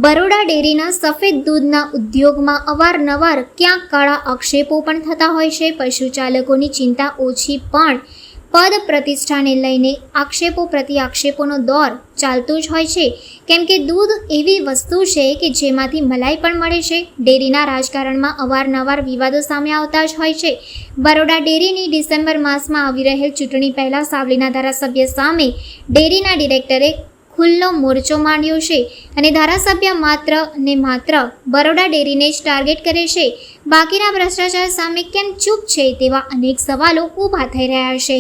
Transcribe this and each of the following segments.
બરોડા ડેરીના સફેદ દૂધના ઉદ્યોગમાં અવારનવાર ક્યાંક કાળા આક્ષેપો પણ થતા હોય છે। પશુચાલકોની ચિંતા ઓછી પણ પદ પ્રતિષ્ઠાને લઈને આક્ષેપો પ્રતિ આક્ષેપોનો દોર ચાલતો જ હોય છે, કેમ કે દૂધ એવી વસ્તુ છે કે જેમાંથી મલાઈ પણ મળે છે। ડેરીના રાજકારણમાં અવારનવાર વિવાદો સામે આવતા જ હોય છે। બરોડા ડેરીની ડિસેમ્બર માસમાં આવી રહેલ ચૂંટણી પહેલાં સાવલીના ધારાસભ્ય સામે ડેરીના ડિરેક્ટરે ખુલ્લો મોરચો માંડ્યો છે અને ધારાસભ્ય માત્ર ને માત્ર બરોડા ડેરીને જ ટાર્ગેટ કરે છે। બાકીના ભ્રષ્ટાચાર સામે કેમ ચૂપ છે તેવા અનેક સવાલો ઊભા થઈ રહ્યા છે।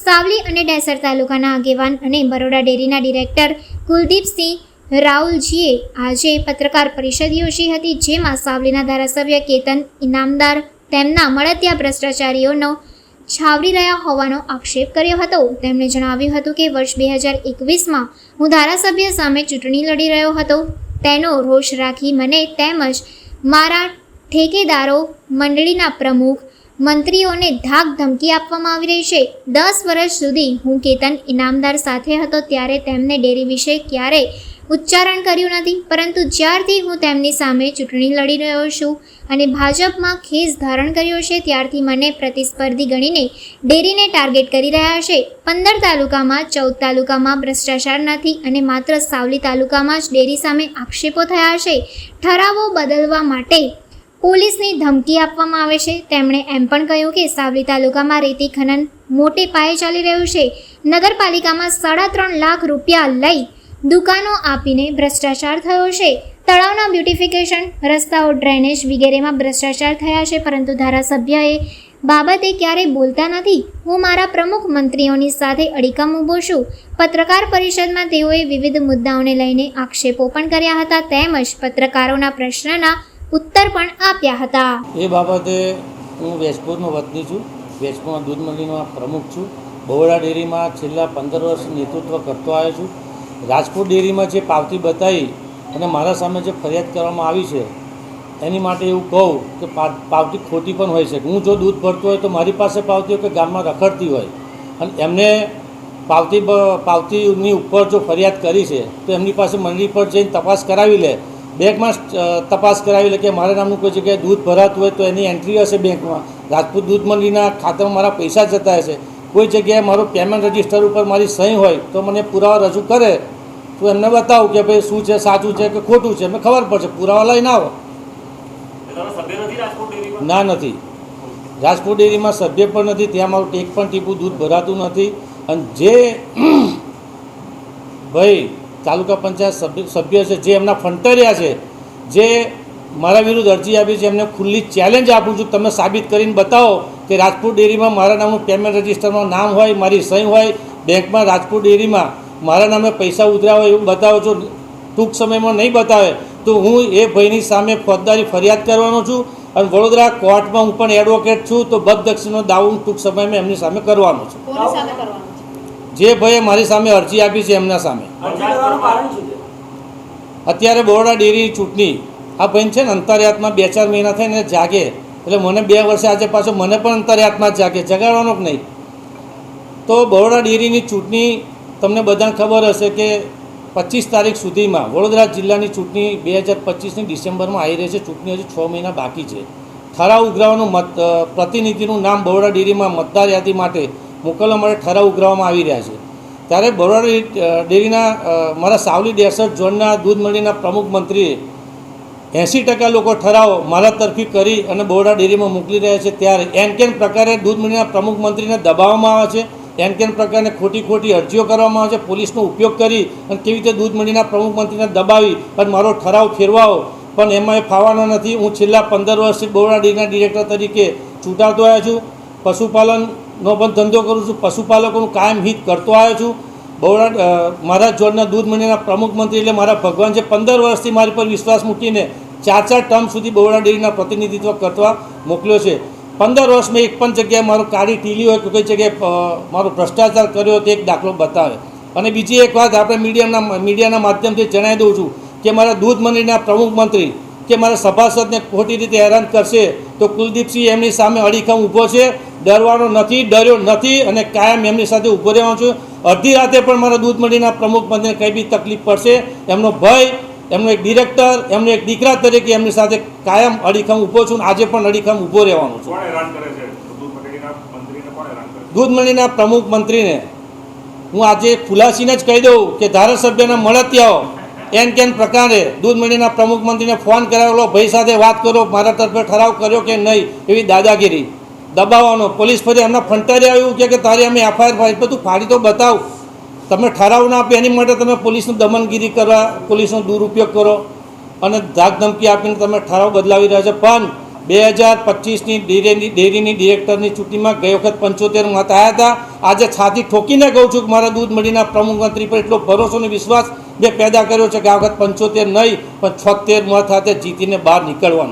સાવલી અને ડેસર તાલુકાના આગેવાન અને બરોડા ડેરીના ડિરેક્ટર કુલદીપસિંહ રાઉલજીએ આજે પત્રકાર પરિષદ યોજી હતી, જેમાં સાવલીના ધારાસભ્ય કેતન ઇનામદાર તેમના મળતિયા ભ્રષ્ટાચારીઓનો છાવરી રહ્યા હોવાનો આક્ષેપ કર્યો હતો। તેમણે જણાવ્યું હતું કે વર્ષ 2021માં હું ધારાસભ્ય સામે ચૂંટણી લડી રહ્યો હતો, તેનો રોષ રાખી મને તેમજ મારા ઠેકેદારો, મંડળીના પ્રમુખ, મંત્રીઓને ધાક ધમકી આપવામાં આવી રહી છે। 10 વર્ષ સુધી હું કેતન ઇનામદાર સાથે હતો ત્યારે તેમને ડેરી વિશે ક્યારેય ઉચ્ચારણ કર્યું નથી, પરંતુ જ્યારથી હું તેમની સામે ચૂંટણી લડી રહ્યો છું અને ભાજપમાં ખેસ ધારણ કર્યો છે ત્યારથી મને પ્રતિસ્પર્ધી ગણીને ડેરીને ટાર્ગેટ કરી રહ્યા છે। 15 તાલુકામાં 14 તાલુકામાં ભ્રષ્ટાચાર નથી અને માત્ર સાવલી તાલુકામાં જ ડેરી સામે આક્ષેપો થયા છે। ઠરાવો બદલવા માટે પોલીસની ધમકી આપવામાં આવે છે। તેમણે એમ પણ કહ્યું કે સાવલી તાલુકામાં રેતી ખનન મોટે પાયે ચાલી રહ્યું છે। નગરપાલિકામાં 3.5 લાખ રૂપિયા લઈ દુકાનો આપીને ભ્રષ્ટાચાર થયો છે। તળાવના બ્યુટિફિકેશન, રસ્તાઓ, ડ્રેનેજ વગેરેમાં ભ્રષ્ટાચાર થયા છે, પરંતુ ધારાસભ્યએ બાબતે ક્યારેય બોલતા નથી। હું મારા પ્રમુખ મંત્રીઓની સાથે અડીકમ ઊભો છું। પત્રકાર પરિષદમાં તેઓએ વિવિધ મુદ્દાઓને લઈને આક્ષેપો પણ કર્યા હતા, તેમજ પત્રકારોના પ્રશ્નના ઉત્તર પણ આપ્યા હતા। એ બાબતે હું વેજપુરનો વતની છું। વેજપુરના દૂધ મંડળીનો પ્રમુખ છું। બરોડા ડેરીમાં છેલ્લા 15 વર્ષ નેતૃત્વ કરતો આવ્યો છું। રાજપુર ડેરીમાં જે પાવતી બતાવી અને મારા સામે જે ફરિયાદ કરવામાં આવી છે એની માટે એવું કહું કે પાવતી ખોટી પણ હોઈ શકે। હું જો દૂધ ભરતો હોય તો મારી પાસે પાવતી હોય કે ગામમાં રખડતી હોય અને એમને પાવતીની ઉપર જો ફરિયાદ કરી છે તો એમની પાસે મંડળી પર જઈને તપાસ કરાવી લે, બેંકમાં તપાસ કરાવી લે કે મારા નામનું કોઈ જગ્યાએ દૂધ ભરાતું હોય તો એની એન્ટ્રી હશે બેંકમાં, રાજપૂત દૂધ મંડળીના ખાતામાં મારા પૈસા જતા હશે, કોઈ જગ્યાએ મારું પેમેન્ટ રજિસ્ટર ઉપર મારી સહી હોય તો મને પુરાવા રજૂ કરે તો એમને બતાવું કે ભાઈ શું છે, સાચું છે કે ખોટું છે, એમને ખબર પડશે। પુરાવા લઈને આવો। ના, નથી। રાજપુર ડેરીમાં સભ્ય પણ નથી, ત્યાં મારું એક પણ ટીપું દૂધ ભરાતું નથી। અને જે ભાઈ તાલુકા પંચાયત સભ્ય છે, જે એમના ફંટરિયા છે, જે મારા વિરુદ્ધ અરજી આપી છે, એમને ખુલ્લી ચેલેન્જ આપું છું, તમે સાબિત કરીને બતાવો કે રાજપુર ડેરીમાં મારા નામનું પેમેન્ટ રજિસ્ટરમાં નામ હોય, મારી સહી હોય, બેંકમાં રાજપુર ડેરીમાં મારા નામે પૈસા ઉતર્યા હોય એવું બતાવો છો। ટૂંક સમયમાં નહીં બતાવે તો હું એ ભાઈની સામે ફોજદારી ફરિયાદ કરવાનો છું અને વડોદરા કોર્ટમાં હું પણ એડવોકેટ છું, તો બદદક્ષિણનો દાવો હું ટૂંક સમયમાં એમની સામે કરવાનો છું। જે ભાઈએ મારી સામે અરજી આપી છે એમના સામે। અત્યારે બરોડા ડેરી ચૂંટણી આ ભાઈ છે ને અંતર્યાતમાં 2-4 મહિના થઈને જાગે એટલે મને 2 વર્ષે આજે પાછો મને પણ અંતર્યાતમાં જ જાગે, જગાડવાનો કે નહીં। તો બરોડા ડેરીની ચૂંટણી તમને બધાને ખબર હશે કે 25 તારીખ સુધીમાં વડોદરા જિલ્લાની ચૂંટણી 2025ની ડિસેમ્બરમાં આવી રહી છે। ચૂંટણી હજુ 6 મહિના બાકી છે। ઠરાવ ઉઘરાવવાનું પ્રતિનિધિનું નામ બરોડા ડેરીમાં મતદાર યાદી માટે મોકલવા માટે ઠરાવ ઉઘરાવવામાં આવી રહ્યા છે। ત્યારે બરોડા ડેરીના મારા સાવલી ડેસર ઝોનના દૂધ મંડળીના પ્રમુખ મંત્રીએ 80% લોકો ઠરાવ મારા તરફી કરી અને બરોડા ડેરીમાં મોકલી રહ્યા છે। ત્યારે એન પ્રકારે દૂધ મંડળીના પ્રમુખ મંત્રીને દબાવવામાં આવે છે, એન પ્રકારની ખોટી અરજીઓ કરવામાં આવે છે, પોલીસનો ઉપયોગ કરી અને કેવી રીતે દૂધ મંડળીના પ્રમુખ મંત્રીને દબાવી અને મારો ઠરાવ ફેરવાવો, પણ એમાં ફાવવાનો નથી। હું છેલ્લા 15 વર્ષથી બરોડા ડેરીના ડિરેક્ટર તરીકે ચૂંટાતો આવ્યો છું। પશુપાલનનો પણ ધંધો કરું છું, પશુપાલકોનું કાયમ હિત કરતો આવ્યો છું। બરોડા મારા ઝોનના દૂધ મંડળીના પ્રમુખ મંત્રી એટલે મારા ભગવાન છે। 15 વર્ષથી મારી પર વિશ્વાસ મૂકીને 4 ટર્મ સુધી બરોડા ડેરીના પ્રતિનિધિત્વ કરવા મોકલ્યો છે। 15 વર્ષમાં એક પણ જગ્યાએ મારો કાળી ટીલી હોય કે કોઈ જગ્યાએ મારો ભ્રષ્ટાચાર કર્યો તો એક દાખલો બતાવે। અને બીજી એક વાત આપણે મીડિયાના માધ્યમથી જણાવી દઉં છું કે મારા દૂધ મંડળીના પ્રમુખ મંત્રી કે મારા સભાસદને ખોટી રીતે હેરાન કરશે તો કુલદીપસિંહ એમની સામે અડીખમ ઊભો છે, ડરવાનો નથી, ડર્યો નથી અને કાયમ એમની સાથે ઊભો રહેવાનો છું. અડધી રાતે પણ મારા દૂધ મંડીના પ્રમુખ મંત્રીને કંઈ બી તકલીફ પડશે, એમનો ભય, એમનો એક ડિરેક્ટર, એમનો એક દીકરા તરીકે એમની સાથે કાયમ અડીખમ ઊભો છું. આજે પણ અડીખમ ઊભો રહેવાનો છું. કોણ હેરાન કરે છે? દૂધ મંડળીના મંત્રીને કોણ હેરાન કરે છે? દૂધ મંડીના પ્રમુખ મંત્રીને હું આજે ખુલાસીને જ કહી દઉં કે ધારાસભ્યના મળતિયાઓ એન કેન પ્રકારે દૂધ મંડીના પ્રમુખ મંત્રીને ફોન કરાવેલો, ભાઈ સાથે વાત કરો, મારા તરફે ઠરાવ કર્યો કે નહીં, એવી દાદાગીરી દબાવવાનો. પોલીસ ફરી એમના ફંટારી આવ્યું કે તારી અમે એફઆઈઆર ફાડી, તું ફાડી તો બતાવ. તમે ઠરાવ ના આપે એની માટે તમે પોલીસનું દમનગીરી કરવા, પોલીસનો દુરુપયોગ કરો અને ધાક ધમકી આપીને તમે ઠરાવ બદલાવી રહ્યા છો. પણ 2025ની ડેરીની ડિરેક્ટરની ચૂંટણીમાં ગઈ વખત 75 મત આવ્યા હતા. આજે છાતી ઠોકીને કહું છું કે મારા દૂધ મંડીના પ્રમુખ મંત્રી પર એટલો ભરોસો અને વિશ્વાસ મેં પેદા કર્યો છે કે આ વખત 75 નહીં પણ 76 મત સાથે જીતીને બહાર નીકળવાનું.